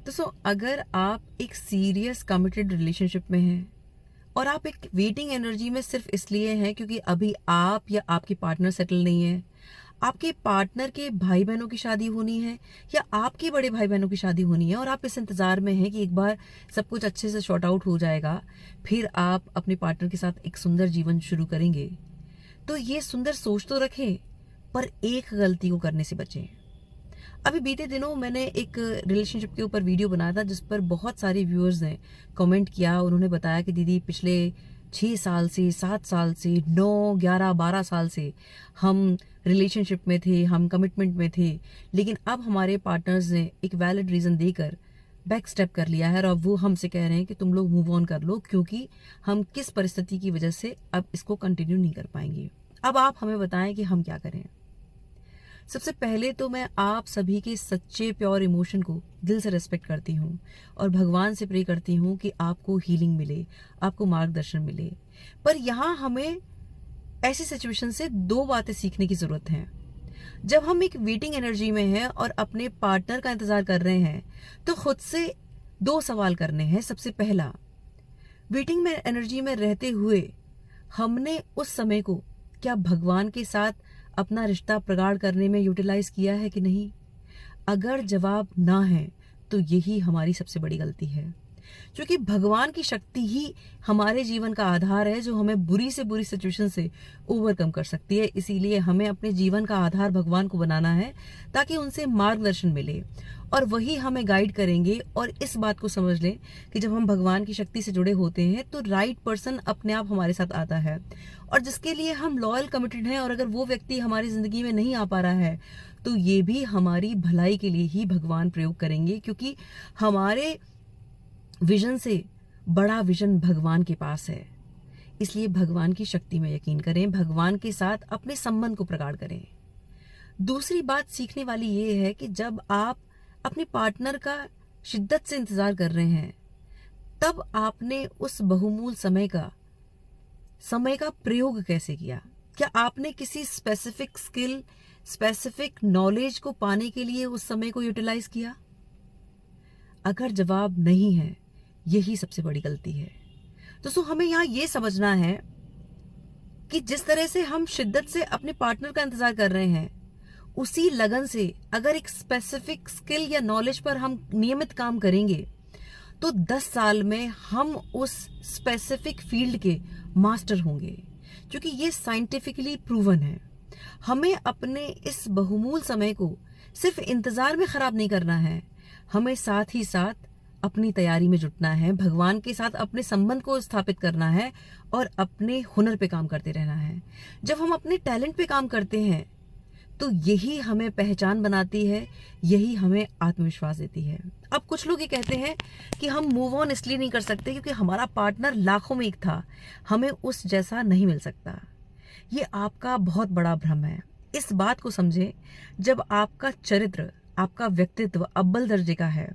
दोस्तों, अगर आप एक सीरियस कमिटेड रिलेशनशिप में हैं और आप एक वेटिंग एनर्जी में सिर्फ इसलिए हैं क्योंकि अभी आप या आपकी पार्टनर सेटल नहीं है, आपके पार्टनर के भाई बहनों की शादी होनी है या आपके बड़े भाई बहनों की शादी होनी है और आप इस इंतजार में हैं कि एक बार सब कुछ अच्छे से शॉर्ट आउट हो जाएगा, फिर आप अपने पार्टनर के साथ एक सुंदर जीवन शुरू करेंगे, तो ये सुंदर सोच तो रखें, पर एक गलती को करने से बचें। अभी बीते दिनों मैंने एक रिलेशनशिप के ऊपर वीडियो बनाया था जिस पर बहुत सारे व्यूअर्स ने कमेंट किया। उन्होंने बताया कि दीदी पिछले 6 साल से, 7 साल से, 9, 11, 12 साल से हम रिलेशनशिप में थे, हम कमिटमेंट में थे, लेकिन अब हमारे पार्टनर्स ने एक वैलिड रीजन देकर बैक स्टेप कर लिया है और अब वो हमसे कह रहे हैं कि तुम लोग मूव ऑन कर लो क्योंकि हम किस परिस्थिति की वजह से अब इसको कंटिन्यू नहीं कर पाएंगे। अब आप हमें बताएं कि हम क्या करें। सबसे पहले तो मैं आप सभी के सच्चे प्योर इमोशन को दिल से रेस्पेक्ट करती हूँ और भगवान से प्रे करती हूँ कि आपको हीलिंग मिले, आपको मार्गदर्शन मिले। पर यहाँ हमें ऐसी सिचुएशन से 2 बातें सीखने की जरूरत है। जब हम एक वेटिंग एनर्जी में हैं और अपने पार्टनर का इंतजार कर रहे हैं तो खुद से 2 सवाल करने हैं। सबसे पहला, वेटिंग में एनर्जी में रहते हुए हमने उस समय को क्या भगवान के साथ अपना रिश्ता प्रगाढ़ करने में यूटिलाइज किया है कि नहीं? अगर जवाब ना है तो यही हमारी सबसे बड़ी गलती है, क्योंकि भगवान की शक्ति ही हमारे जीवन का आधार है जो हमें बुरी से बुरी सिचुएशन से ओवरकम कर सकती है। इसीलिए हमें अपने जीवन का आधार भगवान को बनाना है ताकि उनसे मार्गदर्शन मिले और वही हमें गाइड करेंगे। और इस बात को समझ लें कि जब हम भगवान की शक्ति से जुड़े होते हैं तो राइट पर्सन अपने आप हमारे साथ आता है और जिसके लिए हम लॉयल कमिटेड हैं, और अगर वो व्यक्ति हमारी जिंदगी में नहीं आ पा रहा है तो ये भी हमारी भलाई के लिए ही भगवान प्रयोग करेंगे, क्योंकि हमारे विजन से बड़ा विजन भगवान के पास है। इसलिए भगवान की शक्ति में यकीन करें, भगवान के साथ अपने संबंध को प्रगाढ़ करें। दूसरी बात सीखने वाली ये है कि जब आप अपने पार्टनर का शिद्दत से इंतजार कर रहे हैं तब आपने उस बहुमूल्य समय का प्रयोग कैसे किया? क्या आपने किसी स्पेसिफिक स्किल, स्पेसिफिक नॉलेज को पाने के लिए उस समय को यूटिलाइज किया? अगर जवाब नहीं है, यही सबसे बड़ी गलती है। दोस्तों, हमें यहाँ ये समझना है कि जिस तरह से हम शिद्दत से अपने पार्टनर का इंतजार कर रहे हैं, उसी लगन से अगर एक स्पेसिफिक स्किल या नॉलेज पर हम नियमित काम करेंगे तो 10 साल में हम उस स्पेसिफिक फील्ड के मास्टर होंगे, क्योंकि ये साइंटिफिकली प्रूवन है। हमें अपने इस बहुमूल्य समय को सिर्फ इंतजार में खराब नहीं करना है, हमें साथ ही साथ अपनी तैयारी में जुटना है, भगवान के साथ अपने संबंध को स्थापित करना है और अपने हुनर पे काम करते रहना है। जब हम अपने टैलेंट पे काम करते हैं तो यही हमें पहचान बनाती है, यही हमें आत्मविश्वास देती है। अब कुछ लोग ये कहते हैं कि हम मूव ऑन इसलिए नहीं कर सकते क्योंकि हमारा पार्टनर लाखों में एक था, हमें उस जैसा नहीं मिल सकता। ये आपका बहुत बड़ा भ्रम है। इस बात को समझें, जब आपका चरित्र, आपका व्यक्तित्व अव्वल दर्जे का है,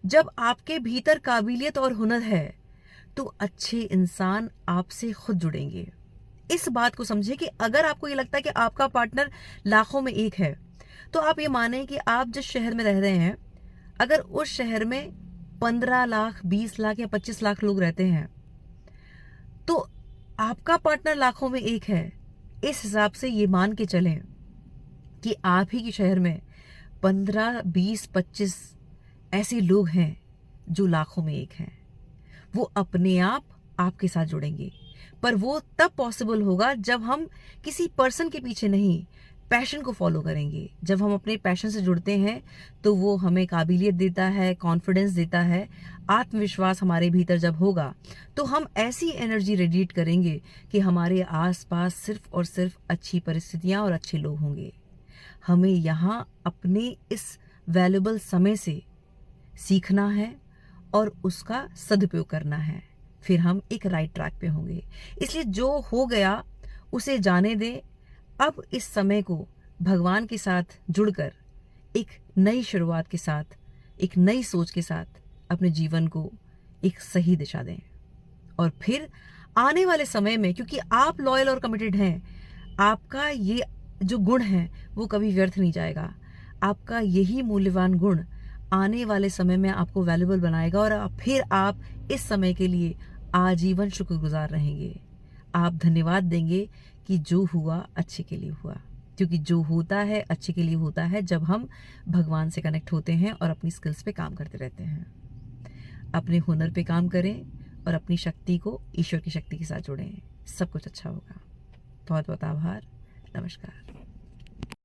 जब आपके भीतर काबिलियत और हुनर है, तो अच्छे इंसान आपसे खुद जुड़ेंगे। इस बात को समझे कि अगर आपको ये लगता है कि आपका पार्टनर लाखों में एक है, तो आप ये माने कि आप जिस शहर में रह रहे हैं, अगर उस शहर में 15 लाख, 20 लाख या 25 लाख लोग रहते हैं, तो आपका पार्टनर लाखों में एक है। इस हिसाब से ये मान के चलें कि आप ही के शहर में 15, 20, 25 ऐसे लोग हैं जो लाखों में एक हैं। वो अपने आप आपके साथ जुड़ेंगे, पर वो तब पॉसिबल होगा जब हम किसी पर्सन के पीछे नहीं, पैशन को फॉलो करेंगे। जब हम अपने पैशन से जुड़ते हैं तो वो हमें काबिलियत देता है, कॉन्फिडेंस देता है, आत्मविश्वास हमारे भीतर जब होगा तो हम ऐसी एनर्जी रेडिएट करेंगे कि हमारे आसपास सिर्फ और सिर्फ अच्छी परिस्थितियां और अच्छे लोग होंगे। हमें यहाँ अपने इस वैल्यूएबल समय से सीखना है और उसका सदुपयोग करना है, फिर हम एक राइट ट्रैक पे होंगे। इसलिए जो हो गया उसे जाने दें। अब इस समय को भगवान के साथ जुड़कर एक नई शुरुआत के साथ, एक नई सोच के साथ अपने जीवन को एक सही दिशा दें। और फिर आने वाले समय में, क्योंकि आप लॉयल और कमिटेड हैं, आपका ये जो गुण है वो कभी व्यर्थ नहीं जाएगा। आपका यही मूल्यवान गुण आने वाले समय में आपको वैल्यूबल बनाएगा और फिर आप इस समय के लिए आजीवन शुक्रगुजार रहेंगे। आप धन्यवाद देंगे कि जो हुआ अच्छे के लिए हुआ, क्योंकि जो होता है अच्छे के लिए होता है जब हम भगवान से कनेक्ट होते हैं और अपनी स्किल्स पे काम करते रहते हैं। अपने हुनर पे काम करें और अपनी शक्ति को ईश्वर की शक्ति के साथ जोड़ें। सब कुछ अच्छा होगा। बहुत बहुत आभार। नमस्कार।